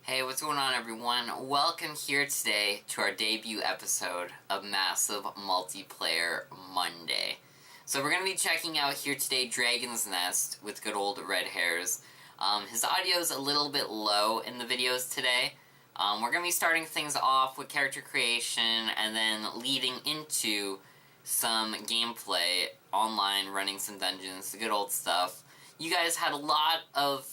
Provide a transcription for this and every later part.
Hey, what's going on, everyone? Welcome here today to our debut episode of Massive Multiplayer Monday. So we're going to be checking out here today Dragon's Nest with good old Red Hairs. His audio is a little bit low in the videos today. We're going to be starting things off with character creation and then leading into some gameplay online, running some dungeons, the good old stuff. You guys had a lot of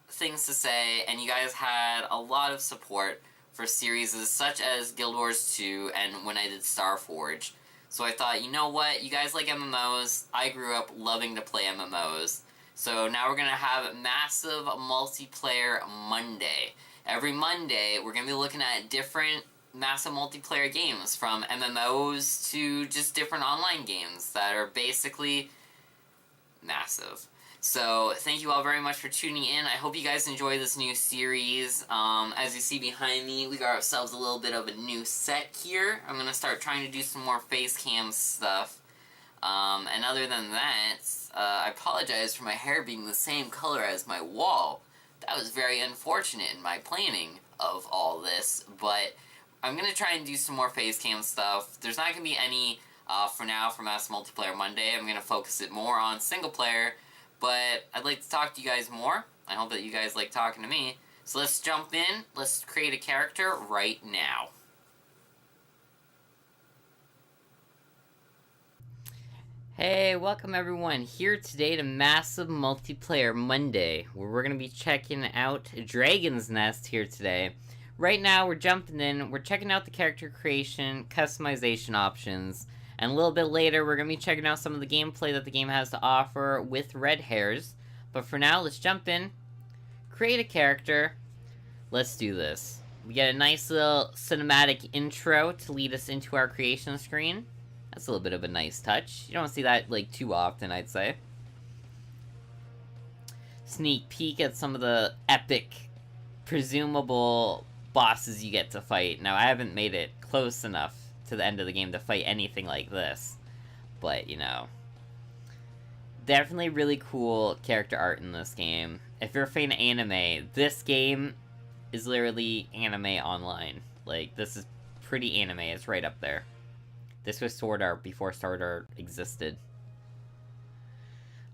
things to say, and you guys had a lot of support for series such as Guild Wars 2 and when I did Starforge. So I thought, you know what, you guys like MMOs, I grew up loving to play MMOs. So now we're going to have Massive Multiplayer Monday. Every Monday, we're going to be looking at different massive multiplayer games, from MMOs to just different online games that are basically massive. So, thank you all very much for tuning in. I hope you guys enjoy this new series. As you see behind me, we got ourselves a little bit of a new set here. I'm going to start trying to do some more face cam stuff. And other than that, I apologize for my hair being the same color as my wall. That was very unfortunate in my planning of all this, but I'm going to try and do some more face cam stuff. There's not going to be any, for now, for Massive Multiplayer Monday. I'm going to focus it more on single player. But I'd like to talk to you guys more. I hope that you guys like talking to me. So let's jump in. Let's create a character right now. Hey, welcome everyone here today to Massive Multiplayer Monday, where we're going to be checking out Dragon's Nest here today. Right now, we're jumping in. We're checking out the character creation, customization options. And a little bit later, we're going to be checking out some of the gameplay that the game has to offer with Red Hairs. But for now, let's jump in, create a character, let's do this. We get a nice little cinematic intro to lead us into our creation screen. That's a little bit of a nice touch. You don't see that, like, too often, I'd say. Sneak peek at some of the epic, presumable bosses you get to fight. Now, I haven't made it close enough to the end of the game to fight anything like this, but you know, definitely really cool character art in this game. If you're a fan of anime, this game is literally anime online. Like, this is pretty anime. It's right up there. This was Sword Art before Sword Art existed.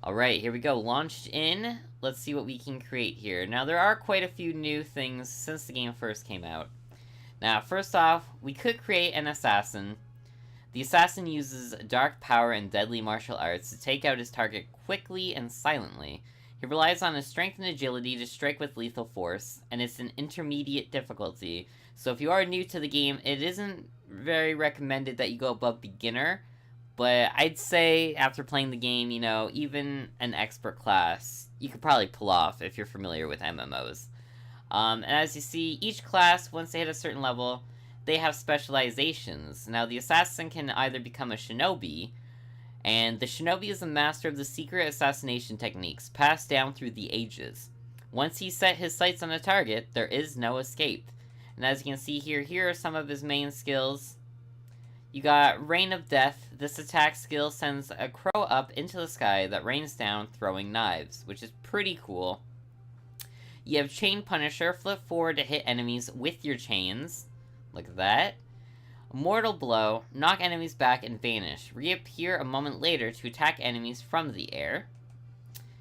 Alright, here we go. Launched in. Let's see what we can create here. Now, there are quite a few new things since the game first came out. Now, first off, we could create an assassin. The assassin uses dark power and deadly martial arts to take out his target quickly and silently. He relies on his strength and agility to strike with lethal force, and it's an intermediate difficulty. So if you are new to the game, it isn't very recommended that you go above beginner, but I'd say after playing the game, you know, even an expert class, you could probably pull off if you're familiar with MMOs. And as you see, each class, once they hit a certain level, they have specializations. Now, the assassin can either become a shinobi, and the shinobi is a master of the secret assassination techniques passed down through the ages. Once he set his sights on a target, there is no escape. And as you can see here, here are some of his main skills. You got Rain of Death. This attack skill sends a crow up into the sky that rains down throwing knives, which is pretty cool. You have Chain Punisher, flip forward to hit enemies with your chains. Look at that. Mortal Blow, knock enemies back and vanish. Reappear a moment later to attack enemies from the air.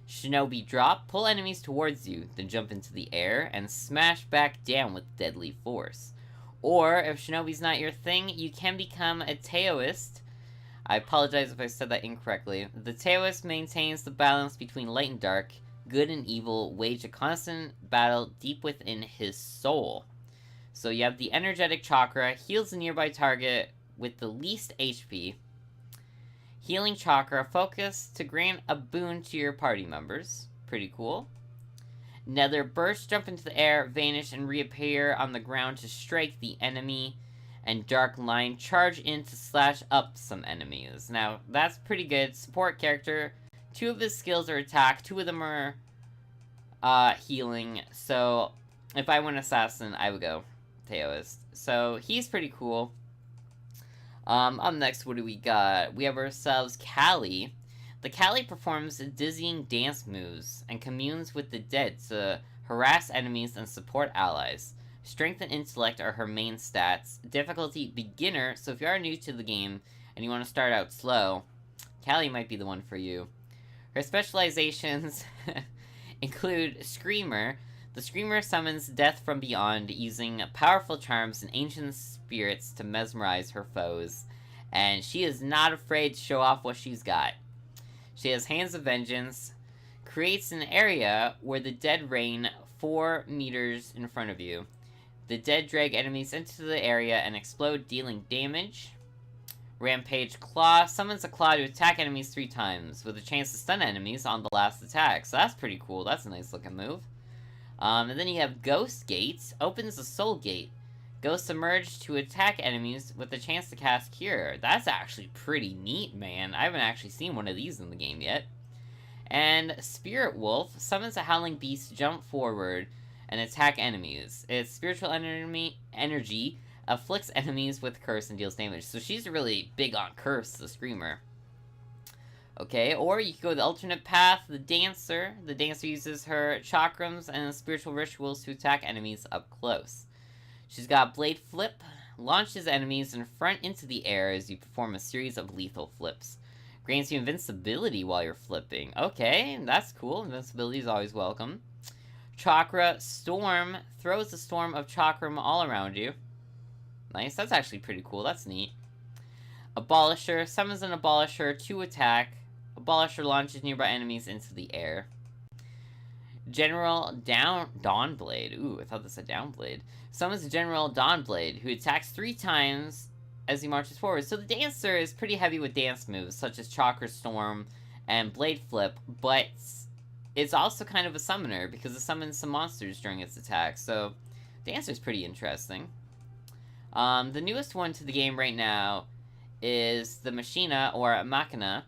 Shinobi Drop, pull enemies towards you, then jump into the air and smash back down with deadly force. Or, if Shinobi's not your thing, you can become a Taoist. I apologize if I said that incorrectly. The Taoist maintains the balance between light and dark. Good and evil wage a constant battle deep within his soul. So you have the energetic chakra, heals a nearby target with the least HP. Healing chakra, focus to grant a boon to your party members. Pretty cool. Nether burst, jump into the air, vanish, and reappear on the ground to strike the enemy. And dark line, charge in to slash up some enemies. Now, that's pretty good. Support character. 2 of his skills are attack, 2 of them are healing, so if I went assassin, I would go Taoist. So he's pretty cool. Up next, what do we got? We have ourselves Callie. The Callie performs dizzying dance moves and communes with the dead to harass enemies, and support allies. Strength and intellect are her main stats. Difficulty beginner, so if you are new to the game and you want to start out slow, Callie might be the one for you. Her specializations include Screamer. The Screamer summons death from beyond using powerful charms and ancient spirits to mesmerize her foes. And she is not afraid to show off what she's got. She has Hands of Vengeance, creates an area where the dead rain 4 meters in front of you. The dead drag enemies into the area and explode, dealing damage. Rampage Claw summons a claw to attack enemies 3 times, with a chance to stun enemies on the last attack. So that's pretty cool. That's a nice looking move. And then you have Ghost Gate, opens the Soul Gate. Ghosts emerge to attack enemies with a chance to cast Cure. That's actually pretty neat, man. I haven't actually seen one of these in the game yet. And Spirit Wolf summons a Howling Beast to jump forward and attack enemies. Its spiritual energy afflicts enemies with curse and deals damage. So she's really big on curse, the Screamer. Okay, or you can go the alternate path, the Dancer. The Dancer uses her chakrams and spiritual rituals to attack enemies up close. She's got Blade Flip, launches enemies in front into the air as you perform a series of lethal flips. Grants you invincibility while you're flipping. Okay, that's cool. Invincibility is always welcome. Chakra Storm throws a storm of chakram all around you. Nice, that's actually pretty cool. That's neat. Abolisher summons an Abolisher to attack. Abolisher launches nearby enemies into the air. General Dawnblade. Ooh, I thought this said Downblade. Summons General Dawnblade, who attacks 3 times as he marches forward. So the Dancer is pretty heavy with dance moves, such as Chakra Storm and Blade Flip, but it's also kind of a summoner, because it summons some monsters during its attack, so Dancer's pretty interesting. The newest one to the game right now is the Machina, or Machina.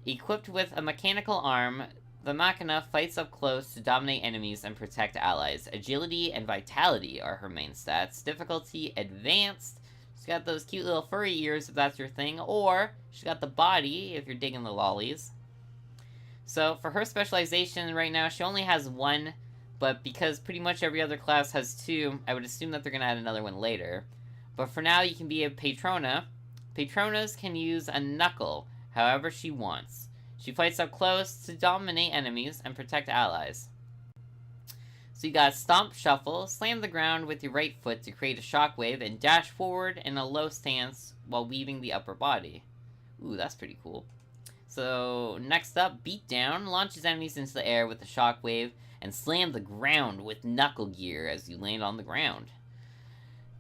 Equipped with a mechanical arm, the Machina fights up close to dominate enemies and protect allies. Agility and Vitality are her main stats. Difficulty Advanced. She's got those cute little furry ears if that's your thing, or she's got the body if you're digging the lollies. So for her specialization right now, she only has 1, but because pretty much every other class has 2, I would assume that they're going to add another one later. But for now, you can be a Patrona. Patronas can use a knuckle however she wants. She fights up close to dominate enemies and protect allies. So you got Stomp Shuffle, slam the ground with your right foot to create a shockwave, and dash forward in a low stance while weaving the upper body. Ooh, that's pretty cool. So next up, Beatdown launches enemies into the air with a shockwave and slam the ground with knuckle gear as you land on the ground.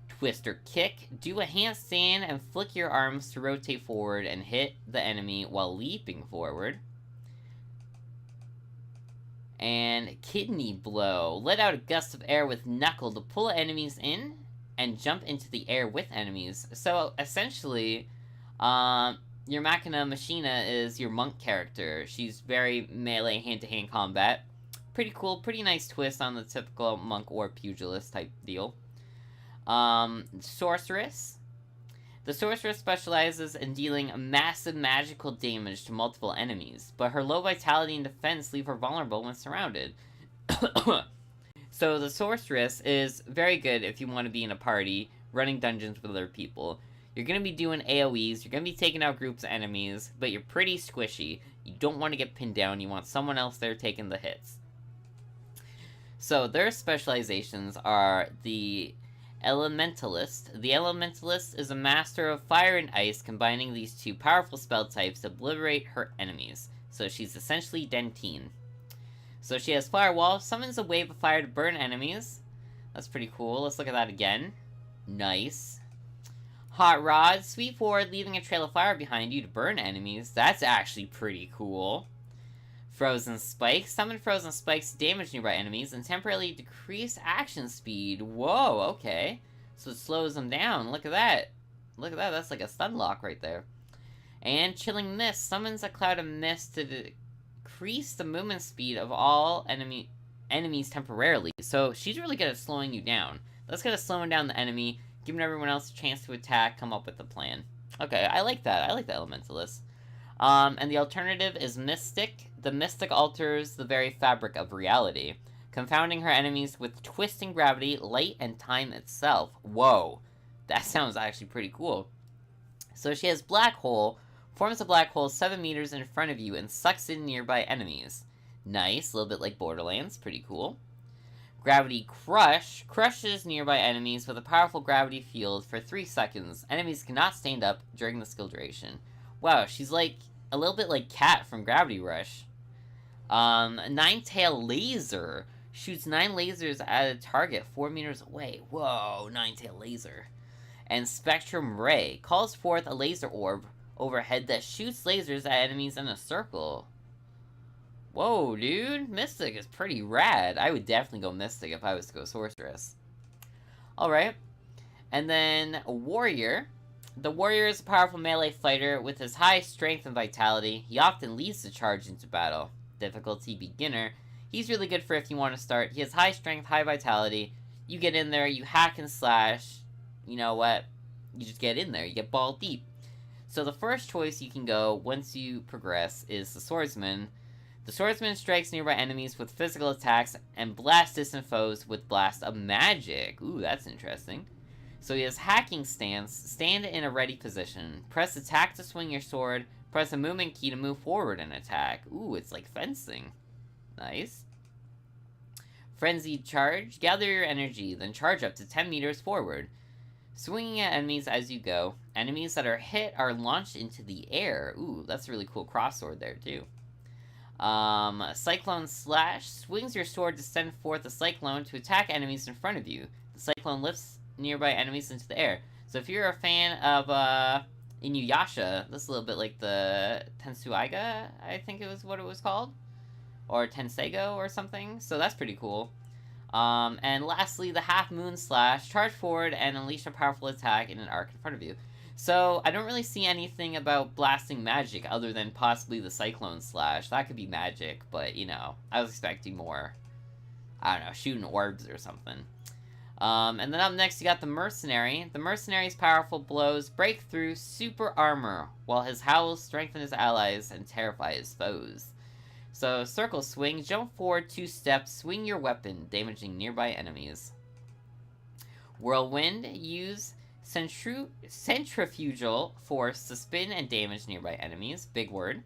Twister Kick, do a handstand and flick your arms to rotate forward and hit the enemy while leaping forward. And Kidney Blow, let out a gust of air with knuckle to pull enemies in and jump into the air with enemies. So essentially, your Machina is your monk character. She's very melee hand-to-hand combat. Pretty cool, pretty nice twist on the typical monk or pugilist type deal. Sorceress. The Sorceress specializes in dealing massive magical damage to multiple enemies, but her low vitality and defense leave her vulnerable when surrounded. So the Sorceress is very good if you want to be in a party, running dungeons with other people. You're going to be doing AoEs, you're going to be taking out groups of enemies, but you're pretty squishy. You don't want to get pinned down, you want someone else there taking the hits. So their specializations are the Elementalist. The Elementalist is a master of fire and ice, combining these 2 powerful spell types to obliterate her enemies. So she's essentially Dentine. So she has Firewall, summons a wave of fire to burn enemies. That's pretty cool. Let's look at that again. Nice. Hot Rod, sweep forward, leaving a trail of fire behind you to burn enemies. That's actually pretty cool. Frozen Spike, summon Frozen Spikes to damage nearby enemies and temporarily decrease action speed. Whoa, okay. So it slows them down. Look at that. Look at that, that's like a stun lock right there. And Chilling Mist, summons a cloud of mist to decrease the movement speed of all enemies temporarily. So she's really good at slowing you down. That's good at slowing down the enemy, giving everyone else a chance to attack, come up with a plan. Okay, I like that. I like the Elementalist. And the alternative is Mystic. The Mystic alters the very fabric of reality. confounding her enemies with twisting gravity, light, and time itself. Whoa, that sounds actually pretty cool. So she has Black Hole, forms a black hole 7 meters in front of you and sucks in nearby enemies. Nice, a little bit like Borderlands, pretty cool. Gravity Crush crushes nearby enemies with a powerful gravity field for 3 seconds. Enemies cannot stand up during the skill duration. Wow, she's like a little bit like Cat from Gravity Rush. Nine-Tail Laser shoots 9 lasers at a target 4 meters away. Whoa, Nine-Tail Laser. And Spectrum Ray calls forth a laser orb overhead that shoots lasers at enemies in a circle. Whoa, dude, Mystic is pretty rad. I would definitely go Mystic if I was to go Sorceress. Alright. And then Warrior. The Warrior is a powerful melee fighter with his high strength and vitality. He often leads the charge into battle. Difficulty Beginner. He's really good for if you want to start. He has high strength, high vitality. You get in there, you hack and slash. You know what? You just get in there. You get ball deep. So the first choice you can go once you progress is the Swordsman. The Swordsman strikes nearby enemies with physical attacks and blasts distant foes with Blast of Magic. Ooh, that's interesting. So he has Hacking Stance. Stand in a ready position. Press attack to swing your sword. Press a movement key to move forward and attack. Ooh, it's like fencing. Nice. Frenzied Charge. Gather your energy, then charge up to 10 meters forward. Swinging at enemies as you go. Enemies that are hit are launched into the air. Ooh, that's a really cool crossword there, too. Cyclone Slash. Swings your sword to send forth a cyclone to attack enemies in front of you. The cyclone lifts nearby enemies into the air. So if you're a fan of, Inuyasha, this is a little bit like the Tensuiga, I think it was what it was called. Or Tenseigo or something. So that's pretty cool. And lastly, the Half Moon Slash. Charge forward and unleash a powerful attack in an arc in front of you. So, I don't really see anything about blasting magic other than possibly the Cyclone Slash. That could be magic, but, you know, I was expecting more, I don't know, shooting orbs or something. And then up next, you got the Mercenary. The Mercenary's powerful blows break through super armor, while his howls strengthen his allies and terrify his foes. So, Circle Swing, jump forward 2 steps, swing your weapon, damaging nearby enemies. Whirlwind, use centrifugal force to spin and damage nearby enemies. Big word.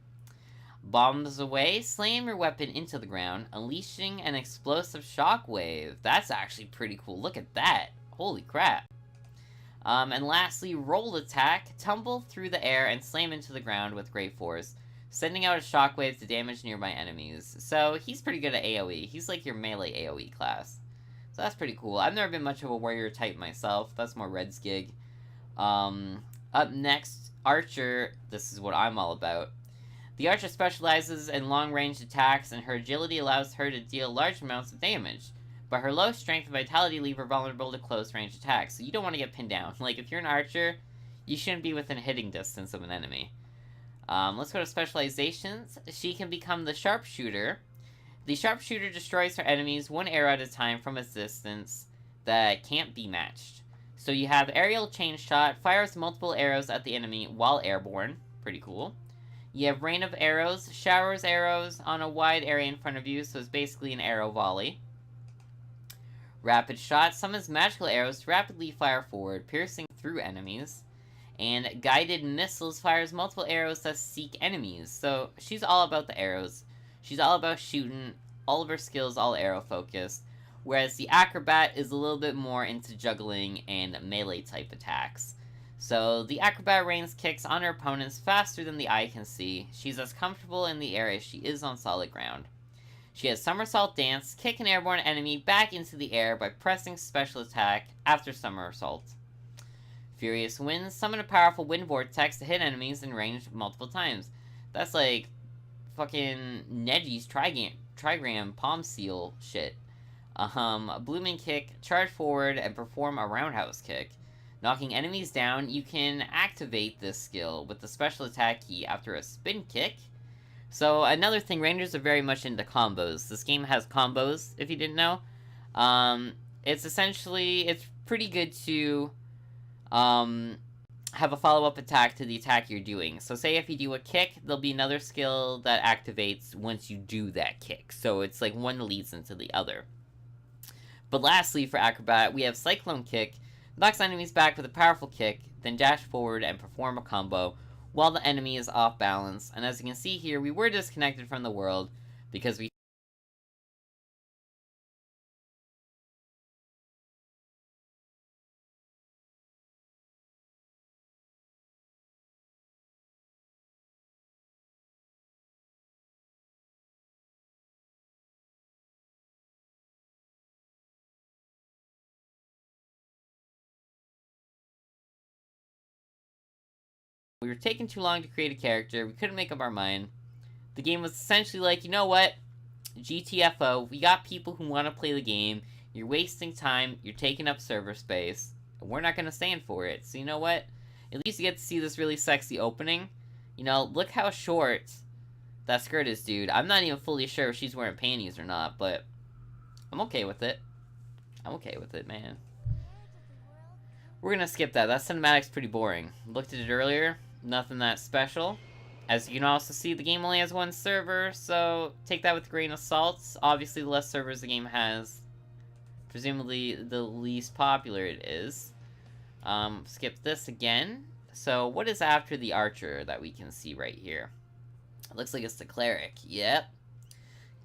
Bombs away, slam your weapon into the ground, unleashing an explosive shockwave. That's actually pretty cool. Look at that. Holy crap. And lastly, roll attack. Tumble through the air and slam into the ground with great force, sending out a shockwave to damage nearby enemies. So he's pretty good at AoE. He's like your melee AoE class. So that's pretty cool. I've never been much of a warrior type myself. That's more Red's gig. Up next, Archer. This is what I'm all about. The Archer specializes in long-range attacks, and her agility allows her to deal large amounts of damage. But her low strength and vitality leave her vulnerable to close-range attacks, so you don't want to get pinned down. Like, if you're an Archer, you shouldn't be within hitting distance of an enemy. Let's go to Specializations. She can become the Sharpshooter. The Sharpshooter destroys her enemies 1 arrow at a time from a distance that can't be matched. So you have Aerial Chain Shot, fires multiple arrows at the enemy while airborne. Pretty cool. You have Rain of Arrows, showers arrows on a wide area in front of you, so it's basically an arrow volley. Rapid Shot summons magical arrows to rapidly fire forward, piercing through enemies. And Guided Missiles fires multiple arrows that seek enemies. So she's all about the arrows. She's all about shooting, all of her skills all arrow focused, whereas the Acrobat is a little bit more into juggling and melee type attacks. So the Acrobat rains kicks on her opponents faster than the eye can see. She's as comfortable in the air as she is on solid ground. She has Somersault Dance, kick an airborne enemy back into the air by pressing special attack after somersault. Furious Winds, summon a powerful wind vortex to hit enemies in range multiple times. That's like fucking Neji's trigram palm seal shit. Blooming Kick, charge forward and perform a roundhouse kick. Knocking enemies down, you can activate this skill with the special attack key after a spin kick. So another thing, Rangers are very much into combos. This game has combos, if you didn't know. It's pretty good to have a follow-up attack to the attack you're doing. So say if you do a kick, there'll be another skill that activates once you do that kick. So it's like one leads into the other. But lastly, for Acrobat, we have Cyclone Kick, knocks enemies back with a powerful kick, then dash forward and perform a combo while the enemy is off balance. And as you can see here, we were disconnected from the world because we were taking too long to create a character, we couldn't make up our mind. The game was essentially like, you know what? GTFO, we got people who want to play the game, you're wasting time, you're taking up server space, and we're not going to stand for it. So you know what? At least you get to see this really sexy opening. You know, look how short that skirt is, dude. I'm not even fully sure if she's wearing panties or not, but I'm okay with it. I'm okay with it, man. We're gonna skip that. That cinematic's pretty boring. Looked at it earlier. Nothing that special. As you can also see, the game only has one server, so take that with a grain of salt. Obviously, the less servers the game has, presumably the least popular it is. Skip this again. So what is after the archer that we can see right here? It looks like it's the cleric. Yep.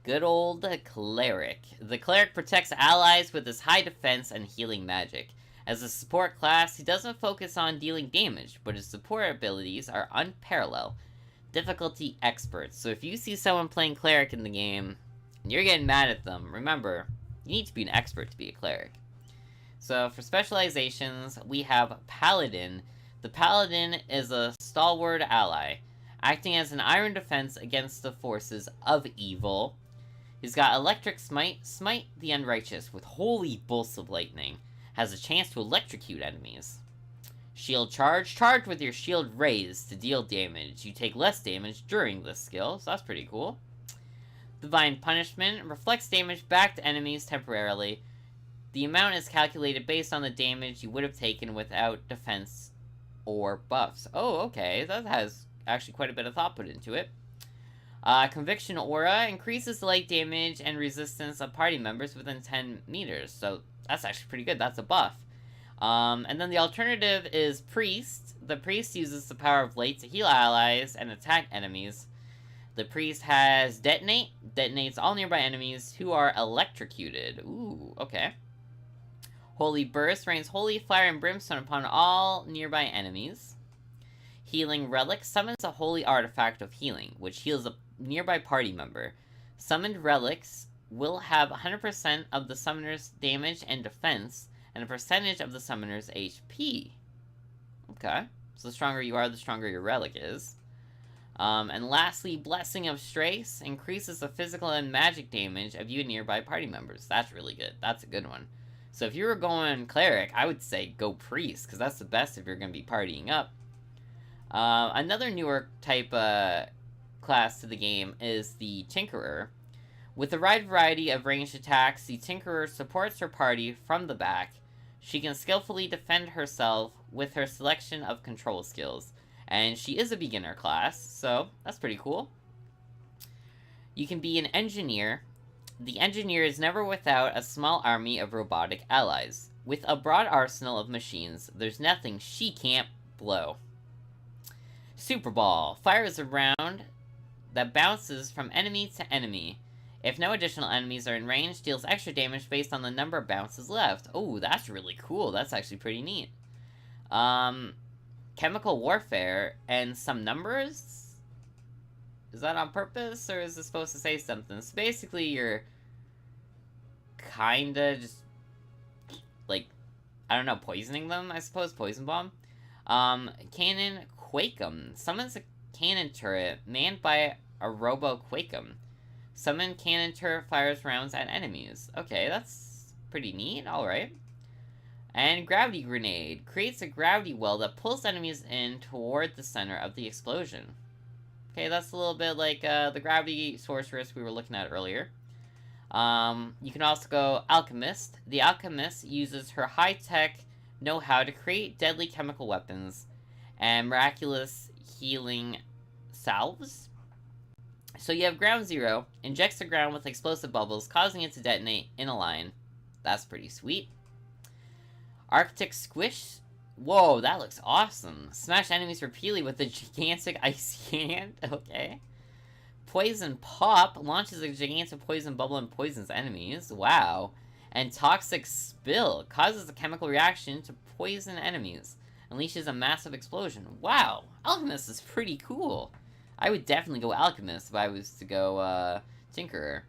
Good old cleric. The cleric protects allies with his high defense and healing magic. As a support class, he doesn't focus on dealing damage, but his support abilities are unparalleled. Difficulty experts. So if you see someone playing cleric in the game, and you're getting mad at them, remember, you need to be an expert to be a cleric. So for specializations, we have Paladin. The Paladin is a stalwart ally, acting as an iron defense against the forces of evil. He's got Electric Smite, smite the unrighteous with holy bolts of lightning. Has a chance to electrocute enemies. Shield charge, charge with your shield raised to deal damage. You take less damage during this skill, so that's pretty cool. Divine Punishment reflects damage back to enemies temporarily. The amount is calculated based on the damage you would have taken without defense or buffs. Oh, okay, that has actually quite a bit of thought put into it. Conviction Aura increases the light damage and resistance of party members within 10 meters, so that's actually pretty good. That's a buff. And then the alternative is Priest. The Priest uses the power of light to heal allies and attack enemies. The Priest has Detonate. Detonates all nearby enemies who are electrocuted. Ooh, okay. Holy Burst rains holy fire and brimstone upon all nearby enemies. Healing Relics summons a holy artifact of healing, which heals a nearby party member. Summoned Relics will have 100% of the summoner's damage and defense, and a percentage of the summoner's HP. Okay. So the stronger you are, the stronger your relic is. And lastly, Blessing of Strace increases the physical and magic damage of you and nearby party members. That's really good. That's a good one. So if you were going cleric, I would say go priest, because that's the best if you're going to be partying up. Another newer type class to the game is the Tinkerer. With a wide variety of ranged attacks, the Tinkerer supports her party from the back. She can skillfully defend herself with her selection of control skills. And she is a beginner class, so that's pretty cool. You can be an engineer. The engineer is never without a small army of robotic allies. With a broad arsenal of machines, there's nothing she can't blow. Super Ball fires a round that bounces from enemy to enemy. If no additional enemies are in range, deals extra damage based on the number of bounces left. Oh, that's really cool. That's actually pretty neat. Chemical Warfare and some numbers? Is that on purpose, or is it supposed to say something? So basically, you're kinda just, like, I don't know, poisoning them, I suppose? Poison Bomb? Cannon Quake'em. Summons a cannon turret manned by a Robo Quake'em. Summon cannon turret fires rounds at enemies. Okay, that's pretty neat. Alright. And Gravity Grenade creates a gravity well that pulls enemies in toward the center of the explosion. Okay, that's a little bit like the Gravity Sorceress we were looking at earlier. You can also go Alchemist. The Alchemist uses her high-tech know-how to create deadly chemical weapons and miraculous healing salves. So you have Ground Zero, injects the ground with explosive bubbles, causing it to detonate in a line. That's pretty sweet. Arctic Squish. Whoa, that looks awesome. Smash enemies repeatedly with a gigantic icy hand. Okay. Poison Pop launches a gigantic poison bubble and poisons enemies. Wow. And Toxic Spill causes a chemical reaction to poison enemies. Unleashes a massive explosion. Wow. Alchemist is pretty cool. I would definitely go Alchemist if I was to go Tinkerer.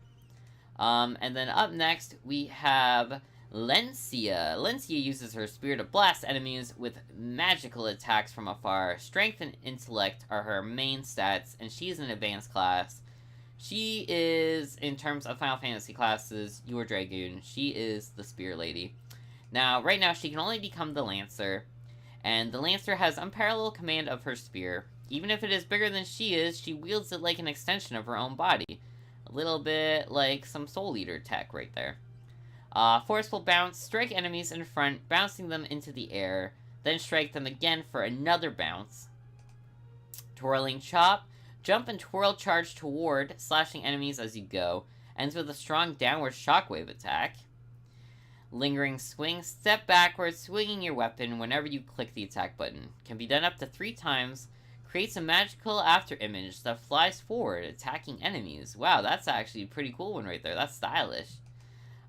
And then up next, we have Lencia. Lencia uses her spear to blast enemies with magical attacks from afar. Strength and intellect are her main stats, and she's an advanced class. She is, in terms of Final Fantasy classes, your Dragoon. She is the Spear Lady. Now, right now, she can only become the Lancer, and the Lancer has unparalleled command of her spear. Even if it is bigger than she is, she wields it like an extension of her own body. A little bit like some Soul Eater tech right there. Forceful Bounce, strike enemies in front, bouncing them into the air, then strike them again for another bounce. Twirling Chop, jump and twirl charge toward, slashing enemies as you go, ends with a strong downward shockwave attack. Lingering Swing, step backwards, swinging your weapon whenever you click the attack button. Can be done up to 3 times, creates a magical afterimage that flies forward, attacking enemies. Wow, that's actually a pretty cool one right there, that's stylish.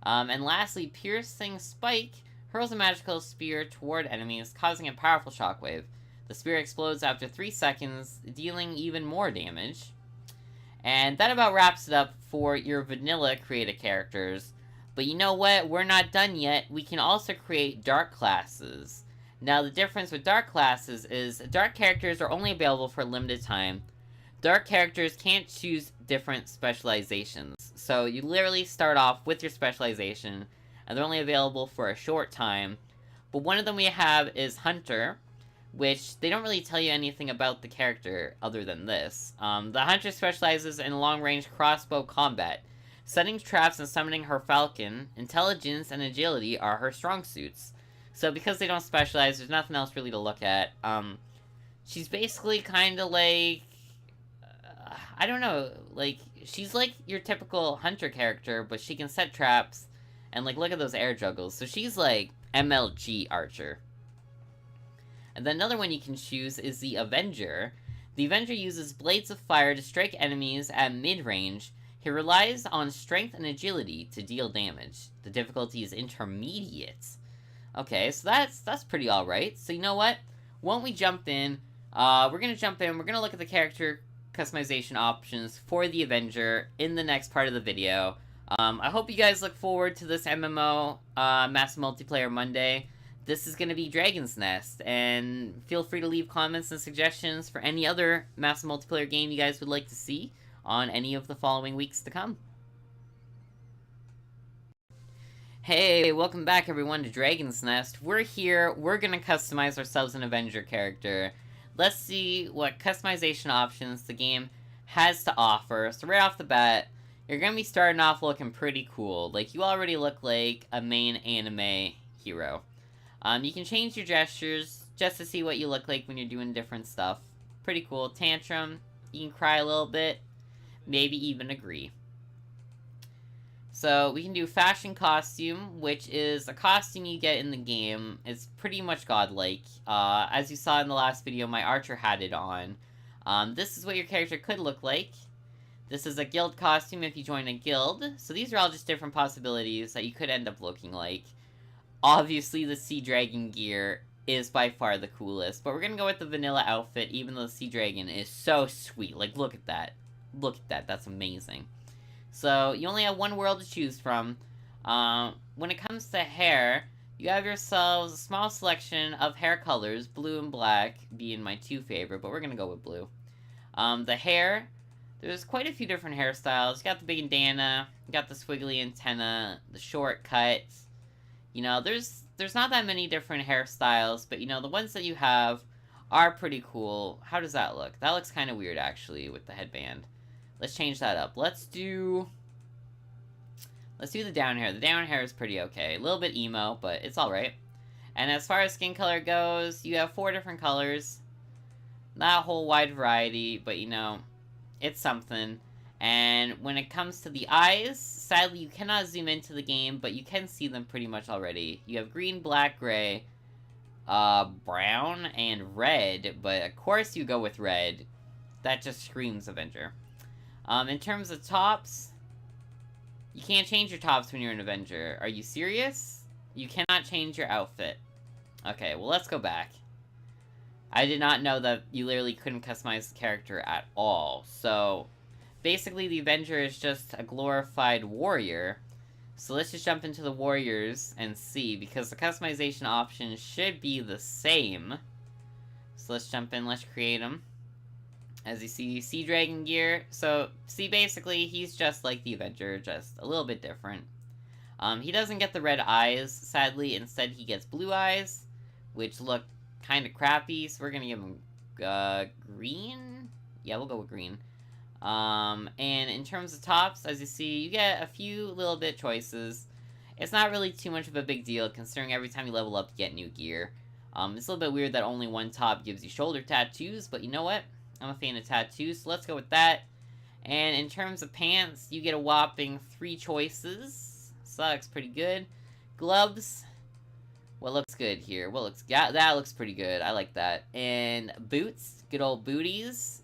And lastly, Piercing Spike hurls a magical spear toward enemies, causing a powerful shockwave. The spear explodes after 3 seconds, dealing even more damage. And that about wraps it up for your vanilla creative characters. But you know what? We're not done yet. We can also create dark classes. Now, the difference with dark classes is dark characters are only available for a limited time. Dark characters can't choose different specializations. So you literally start off with your specialization, and they're only available for a short time. But one of them we have is Hunter, which they don't really tell you anything about the character other than this. The Hunter specializes in long-range crossbow combat. Setting traps and summoning her falcon, intelligence and agility are her strong suits. So because they don't specialize, there's nothing else really to look at. She's basically kind of like... I don't know, like, she's like your typical Hunter character, but she can set traps, and like, look at those air juggles. So she's like MLG Archer. And then another one you can choose is the Avenger. The Avenger uses blades of fire to strike enemies at mid-range. He relies on strength and agility to deal damage. The difficulty is intermediate. Okay, so that's pretty alright. So you know what? Why don't we jump in? We're gonna look at the character customization options for the Avenger in the next part of the video. I hope you guys look forward to this MMO Massive Multiplayer Monday. This is going to be Dragon's Nest, and feel free to leave comments and suggestions for any other Massive Multiplayer game you guys would like to see on any of the following weeks to come. Hey, welcome back everyone to Dragon's Nest. We're here, we're going to customize ourselves an Avenger character. Let's see what customization options the game has to offer. So right off the bat, you're going to be starting off looking pretty cool. Like, you already look like a main anime hero. You can change your gestures just to see what you look like when you're doing different stuff. Pretty cool. Tantrum, you can cry a little bit, maybe even agree. So we can do Fashion Costume, which is a costume you get in the game. It's pretty much godlike. As you saw in the last video, my Archer had it on. This is what your character could look like. This is a guild costume if you join a guild. So these are all just different possibilities that you could end up looking like. Obviously, the Sea Dragon gear is by far the coolest, but we're gonna go with the vanilla outfit, even though the Sea Dragon is so sweet. Like, look at that. Look at that. That's amazing. So, you only have one world to choose from. When it comes to hair, you have yourselves a small selection of hair colors, blue and black being my 2 favorite, but we're gonna go with blue. The hair, there's quite a few different hairstyles. You got the big bandana, you got the squiggly antenna, the short cuts. You know, there's not that many different hairstyles, but you know, the ones that you have are pretty cool. How does that look? That looks kind of weird, actually, with the headband. Let's change that up. Let's do the down hair. The down hair is pretty okay. A little bit emo, but it's alright. And as far as skin color goes, you have 4 different colors. Not a whole wide variety, but you know, it's something. And when it comes to the eyes, sadly you cannot zoom into the game, but you can see them pretty much already. You have green, black, gray, brown, and red, but of course you go with red. That just screams Avenger. In terms of tops, you can't change your tops when you're an Avenger. Are you serious? You cannot change your outfit. Okay, well let's go back. I did not know that you literally couldn't customize the character at all. So, basically the Avenger is just a glorified warrior. So let's just jump into the warriors and see, because the customization options should be the same. So let's jump in, let's create him. As you see, Sea Dragon gear. So, see, basically, he's just like the Avenger, just a little bit different. He doesn't get the red eyes, sadly. Instead, he gets blue eyes, which look kind of crappy. So we're gonna give him green. Yeah, we'll go with green. And in terms of tops, as you see, you get a few little bit choices. It's not really too much of a big deal, considering every time you level up, you get new gear. It's a little bit weird that only one top gives you shoulder tattoos, but you know what? I'm a fan of tattoos, so let's go with that. And in terms of pants, you get a whopping 3 choices. So that looks pretty good. Gloves. What looks good here? That looks pretty good. I like that. And boots. Good old booties.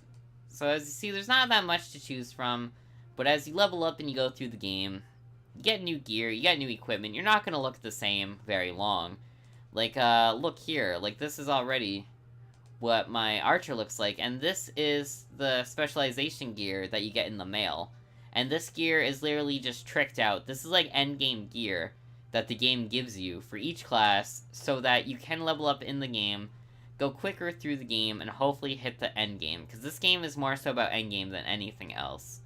So as you see, there's not that much to choose from. But as you level up and you go through the game, you get new gear, you get new equipment. You're not going to look the same very long. Like, look here. Like, this is already what my archer looks like, and this is the specialization gear that you get in the mail. And this gear is literally just tricked out. This is like endgame gear that the game gives you for each class so that you can level up in the game, go quicker through the game, and hopefully hit the end game, because this game is more so about end game than anything else.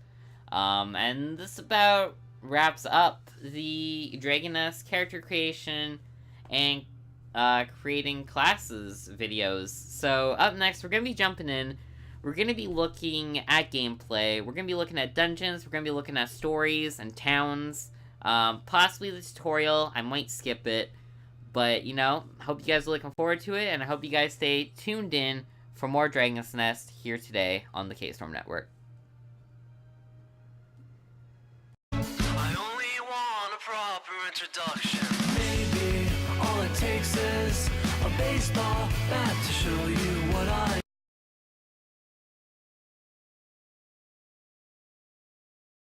And this about wraps up the Dragoness character creation and creating classes videos. So up next, we're going to be jumping in. We're going to be looking at gameplay. We're going to be looking at dungeons. We're going to be looking at stories and towns. Possibly the tutorial. I might skip it. But, you know, hope you guys are looking forward to it. And I hope you guys stay tuned in for more Dragon's Nest here today on the K-Storm Network. I only want a proper introduction. Maybe all it takes is a baseball bat to show you what I